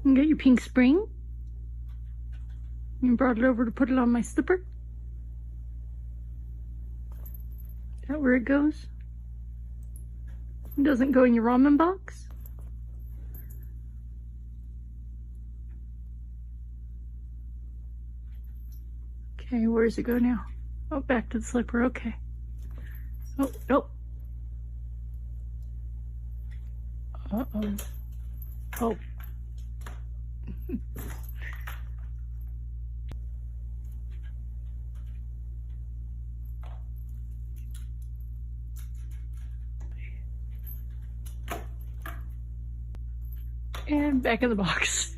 You got your pink spring. You brought it over to put it on my slipper. Is that where it goes? It doesn't go in your ramen box? Okay, where does it go now? Oh, back to the slipper, okay. Oh, nope. Uh-oh. Oh. And back in the box.